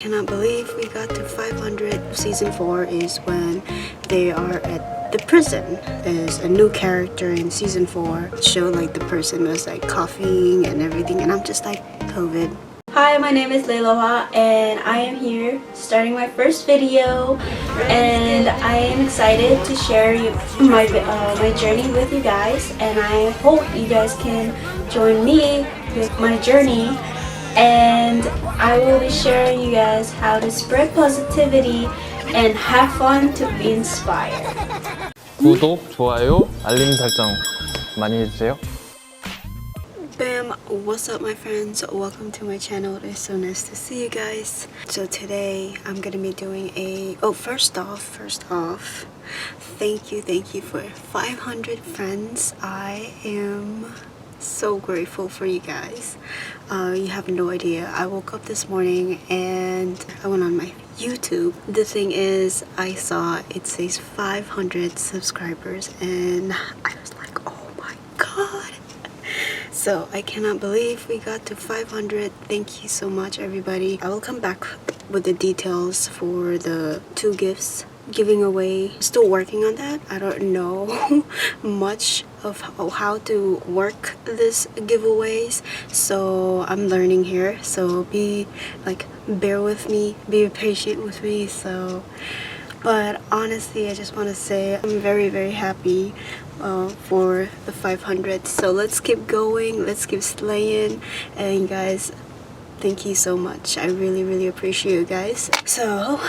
Cannot believe we got to 500. Season 4 is when they are at the prison. There's a new character in season 4. It showed like the person was like coughing and everything, and I'm just like, COVID. Hi, my name is Leiloha and I am here starting my first video, and I am excited to share my journey with you guys, and I hope you guys can join me with my journey, and I will be sharing you guys how to spread positivity and have fun to be inspired. 구독, 좋아요, 알림 설정 많이 해주세요. Bam! What's up, my friends? Welcome to my channel. It is so nice to see you guys. So today I'm gonna be doing first off, thank you for 500 friends. I am so grateful for you guys. You have no idea. I woke up this morning and I went on my YouTube. The thing is, I saw it says 500 subscribers and I was like, oh my god. So I cannot believe we got to 500. Thank you so much, everybody. I will come back with the details for the 2 gifts giving away. Still working on that. I don't know much of how to work this giveaways, so I'm learning here. So bear with me, be patient with me. So, but honestly, I just want to say I'm very happy for the 500. So let's keep going, let's keep slaying, and guys, thank you so much. I really appreciate you guys. So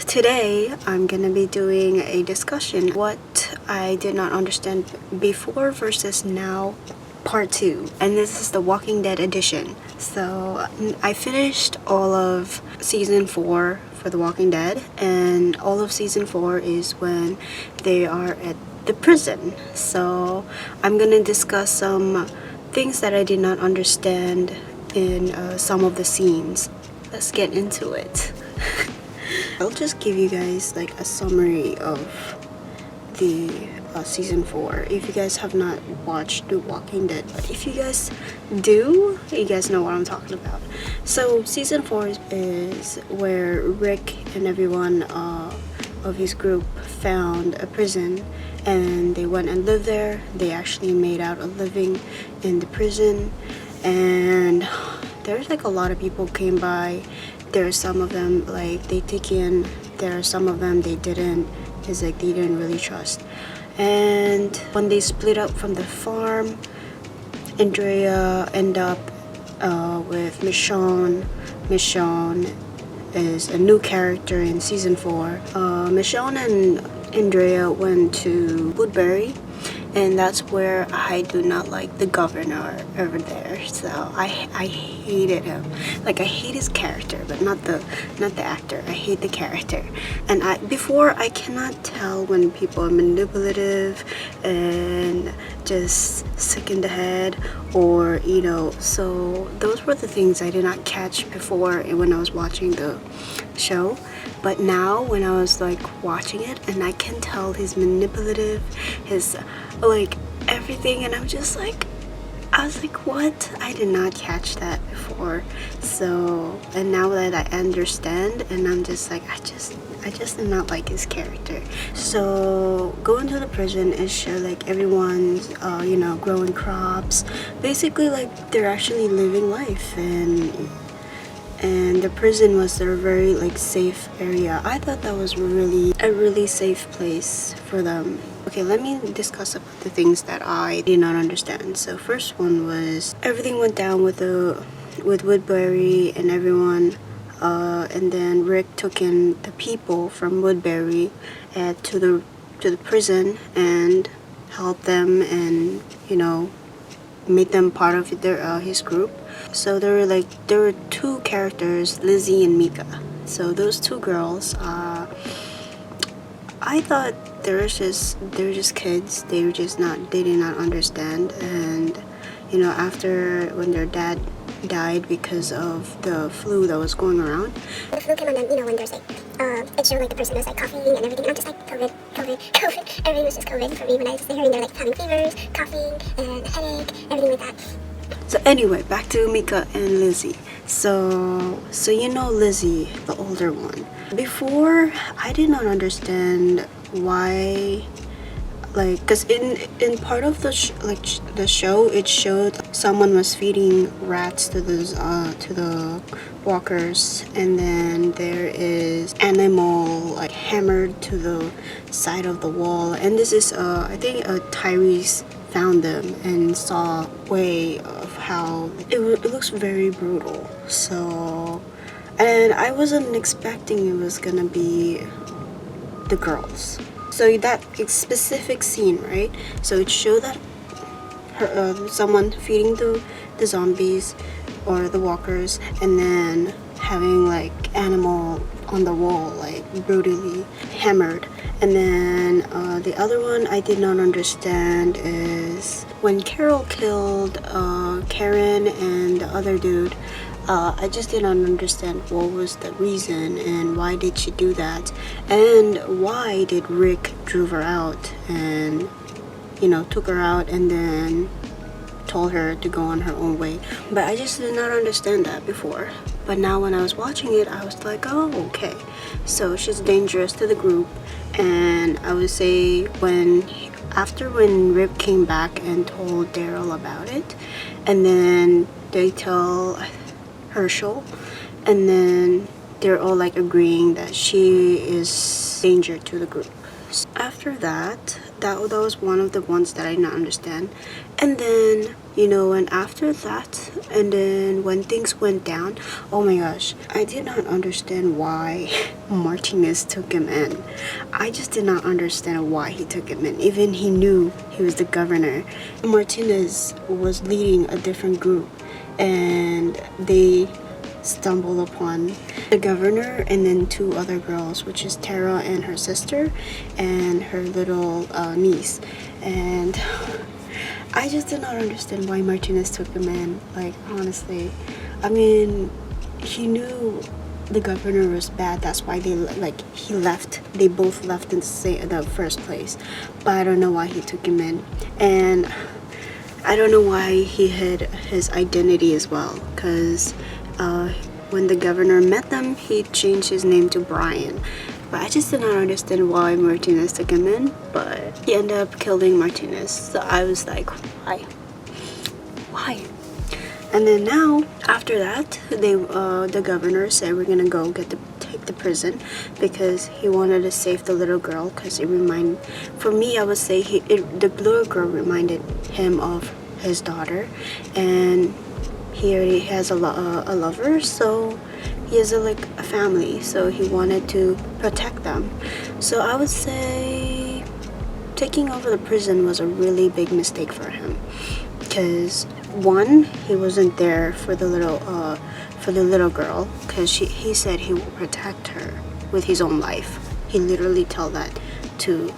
today I'm gonna be doing a discussion what I did not understand before versus now, part 2, and this is the Walking Dead edition. So I finished all of season 4 for the Walking Dead, and all of season 4 is when they are at the prison. So I'm gonna discuss some things that I did not understand in some of the scenes. Let's get into it. I'll just give you guys like a summary of the season 4 if you guys have not watched The Walking Dead, but if you guys do, you guys know what I'm talking about. So season 4 is where Rick and everyone of his group found a prison and they went and lived there. They actually made out a living in the prison, and there's like a lot of people came by. There are some of them like they take in, there are some of them they didn't. It's like they didn't really trust. And when they split up from the farm, Andrea ended up with Michonne. Michonne is a new character in season 4. Michonne and Andrea went to Woodbury, and that's where I do not like the governor over there. So I hated him. Like, I hate his character, but not the actor. I hate the character. And before I cannot tell when people are manipulative and just sick in the head, or so those were the things I did not catch before when I was watching the show. But now when I was like watching it, and I can tell he's manipulative, his like everything, and I was like, what? I did not catch that before. So, and now that I understand, and I'm just like, I just did not like his character. So going to the prison is show like everyone's growing crops, basically like they're actually living life, and the prison was a very like safe area. I thought that was a really safe place for them. Okay, let me discuss about the things that I did not understand. So first one was everything went down with Woodbury and everyone, and then Rick took in the people from Woodbury to the prison and helped them, and made them part of his group. So there were 2 characters, Lizzie and Mika. So those 2 girls, I thought they were just kids. They did not understand. And after when their dad died because of the flu that was going around. The flu came, and then when there's like it showed like the person was like coughing and everything. I'm just like COVID. Everything was just COVID for me when I was hearing they're like having fevers, coughing, and headache, everything like that. So anyway, back to Mika and Lizzie. So Lizzie, the older one. Before, I did not understand why, like, because in part of the the show, it showed someone was feeding rats to the walkers, and then there is animal like hammered to the side of the wall, and this is I think Tyrese found them and saw way of how it looks very brutal. So, and I wasn't expecting it was gonna be the girls. So that specific scene, right? So it showed that someone feeding the zombies or the walkers, and then having like animal on the wall, like brutally hammered. And then the other one I did not understand is when Carol killed Karen and the other dude. I just did not understand what was the reason and why did she do that, and why did Rick drove her out and, you know, took her out and then told her to go on her own way. But I just did not understand that before. But now when I was watching it, I was like, oh, okay, so she's dangerous to the group. And I would say when Rick came back and told Daryl about it, and then they tell Herschel, and then they're all like agreeing that she is danger to the group. After that was one of the ones that I did not understand. And then, you know, and after that, and then when things went down, oh my gosh, I did not understand why Martinez took him in. I just did not understand why he took him in. Even he knew he was the governor. Martinez was leading a different group, and they stumbled upon the governor and then two other girls, which is Tara and her sister and her little niece. And I just did not understand why Martinez took him in. Like, honestly, I mean, he knew the governor was bad, that's why he left. They both left in the first place, but I don't know why he took him in. And I don't know why he hid his identity as well, because when the governor met them, he changed his name to Brian. But I just did not understand why Martinez took him in, but he ended up killing Martinez. So I was like, why? Why? And then now, after that, the governor said we're gonna go take the prison, because he wanted to save the little girl, because for me, I would say the little girl reminded him of his daughter, and he already has a lover, so he has a family, so he wanted to protect them. So I would say taking over the prison was a really big mistake for him, because one, he wasn't there for the little girl, because he said he will protect her with his own life. He literally told that to,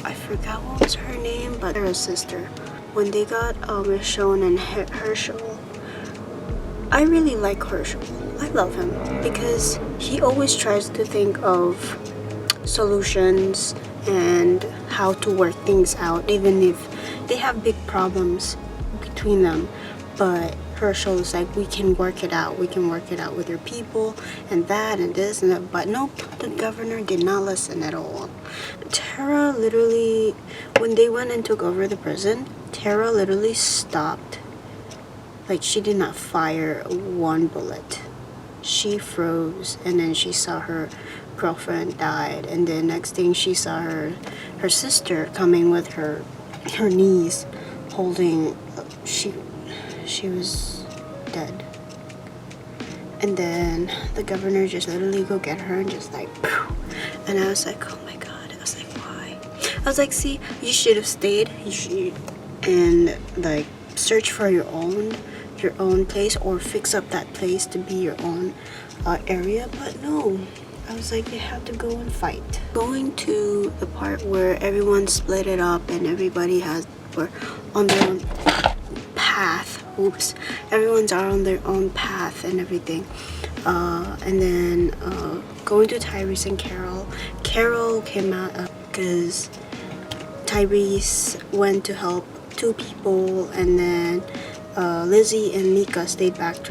I forgot what was her name, but her sister. When they got Michonne and Herschel, I really like Herschel. I love him because he always tries to think of solutions and how to work things out, even if they have big problems between them. But Herschel is like, we can work it out with your people and that and this and that. But nope, the governor did not listen at all. Tara literally, when they went and took over the prison, Tara literally stopped. Like, she did not fire one bullet. She froze, and then she saw her girlfriend died, and then next thing she saw her sister coming with her niece holding, she was dead. And then the governor just literally go get her and just like, and I was like, oh my god. I was like, why? I was like, see, you should have stayed. You should, and like search for your own place, or fix up that place to be your own area. But no, I was like, you have to go and fight. Going to the part where everyone split it up and everybody were on their own path. Oops, everyone's on their own path and everything. And then going to Tyrese and Carol. Carol came out because Tyrese went to help two people, and then Lizzie and Mika stayed back,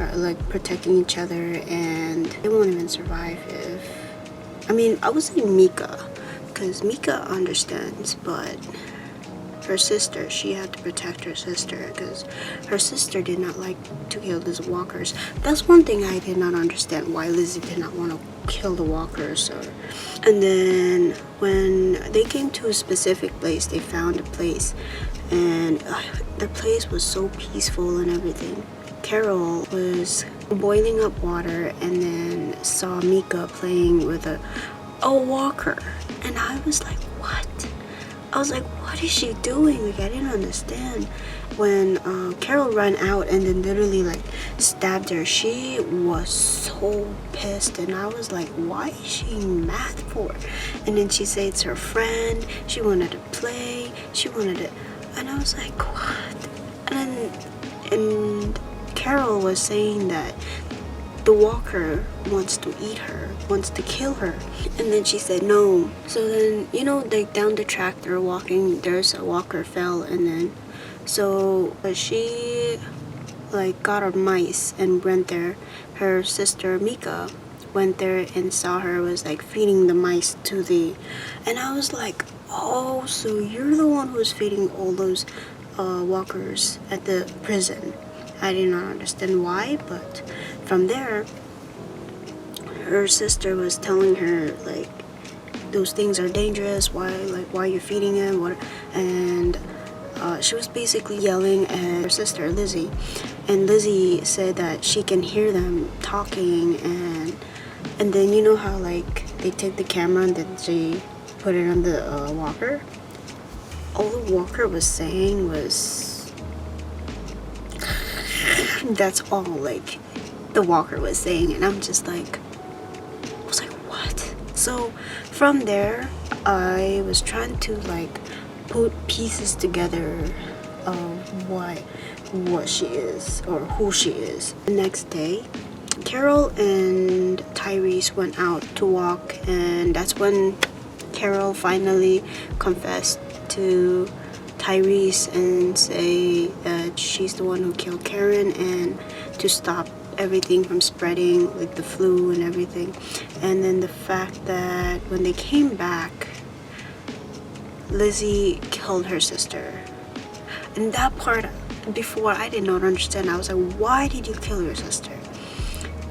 protecting each other, and they won't even survive I would say Mika, because Mika understands, but her sister, she had to protect her sister because her sister did not like to kill these walkers. That's one thing I did not understand, why Lizzie did not want to kill the walkers. And then when they came to a specific place, they found a place, and the place was so peaceful and everything. Carol was boiling up water and then saw Mika playing with a walker, and I was like, what? I was like, what is she doing? Like, I didn't understand. When Carol ran out and then literally like stabbed her, she was so pissed, and I was like, why is she mad for? And then she said it's her friend, she wanted to play, and I was like, what? And Carol was saying that the walker wants to eat her, wants to kill her. And then she said no. So then, like down the track they're walking, there's a walker fell, and then so she like got her mice and went there. Her sister Mika went there and saw her was like feeding the mice to and I was like, oh, so you're the one who's feeding all those walkers at the prison. I did not understand why, but from there, her sister was telling her like those things are dangerous. Why you're feeding them? And she was basically yelling at her sister Lizzie, and Lizzie said that she can hear them talking, and then you know how like they take the camera and then they put it on the walker. All the walker was saying was. That's all like the walker was saying, and I was like what? So from there I was trying to like put pieces together of what she is or who she is. The next day Carol and Tyrese went out to walk, and that's when Carol finally confessed to Tyrese and say that she's the one who killed Karen, and to stop everything from spreading, like the flu and everything. And then the fact that when they came back, Lizzie killed her sister. And that part, before, I did not understand. I was like, why did you kill your sister?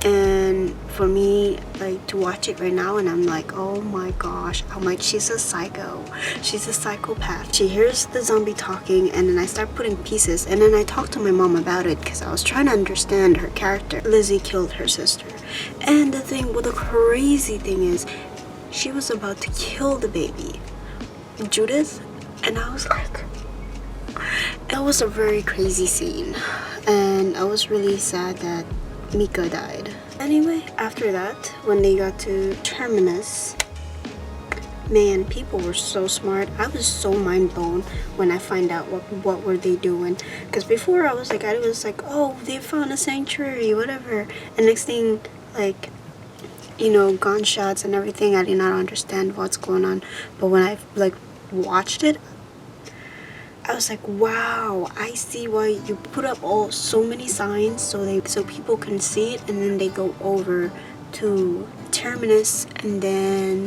And for me, like, to watch it right now, and I'm like, oh my gosh, I'm like, she's a psycho, she's a psychopath. She hears the zombie talking, and then I start putting pieces, and then I talked to my mom about it because I was trying to understand her character. Lizzie killed her sister, and the crazy thing is, she was about to kill the baby, Judith, and I was like, that was a very crazy scene, and I was really sad that Mika died. Anyway, after that, when they got to Terminus, man, people were so smart. I was so mind blown when I find out what were they doing. Because before I was like, oh, they found a sanctuary, whatever. And next thing, like, gunshots and everything. I did not understand what's going on. But when I like watched it, I was like, wow, I see why you put up so many signs so people can see it, and then they go over to Terminus and then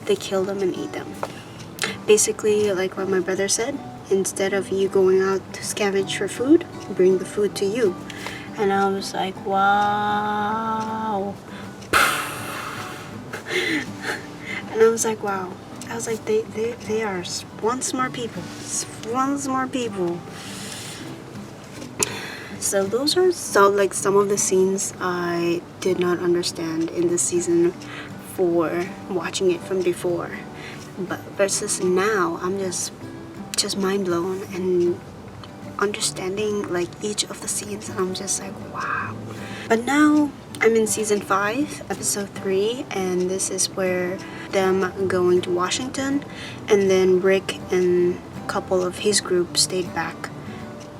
they kill them and eat them. Basically, like what my brother said, instead of you going out to scavenge for food, bring the food to you. And I was like, wow. And I was like, wow. I was like, they are one smart people. So those are some of the scenes I did not understand in the season 4, watching it from before. But versus now, I'm just mind blown and understanding like each of the scenes, and I'm just like, wow. But now I'm in season 5, episode 3, and this is where them going to Washington, and then Rick and a couple of his group stayed back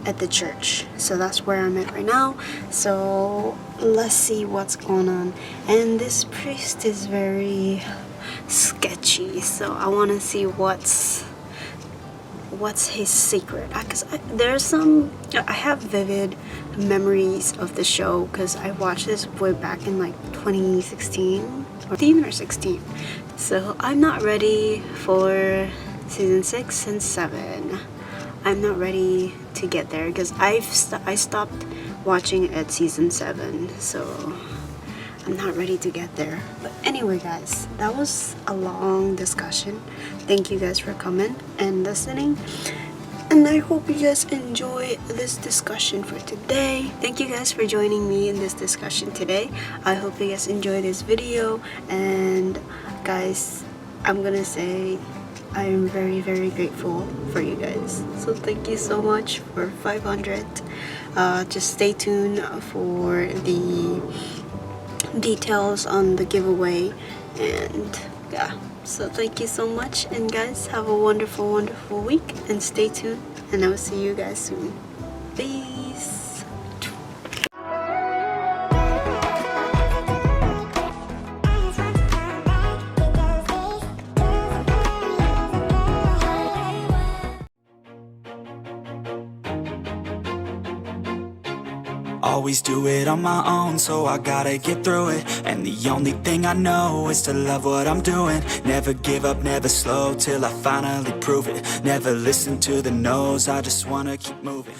at the church. So that's where I'm at right now. So let's see what's going on. And this priest is very sketchy, so I want to see what's what's his secret? Because there's some, I have vivid memories of the show because I watched this way back in like 2016 or 15 or 16. So I'm not ready for season 6 and 7. I'm not ready to get there because I stopped watching at season 7, so I'm not ready to get there. But anyway guys, that was a long discussion. Thank you guys for coming and listening, and I hope you guys enjoy this discussion for today. Thank you guys for joining me in this discussion today. I hope you guys enjoy this video, and guys, I'm gonna say I am very grateful for you guys. So thank you so much for 500. Just stay tuned for the details on the giveaway, and yeah, so thank you so much, and guys, have a wonderful week, and stay tuned, and I will see you guys soon. Peace. Always do it on my own, so I gotta get through it. And the only thing I know is to love what I'm doing. Never give up, never slow, till I finally prove it. Never listen to the no's, I just wanna keep moving.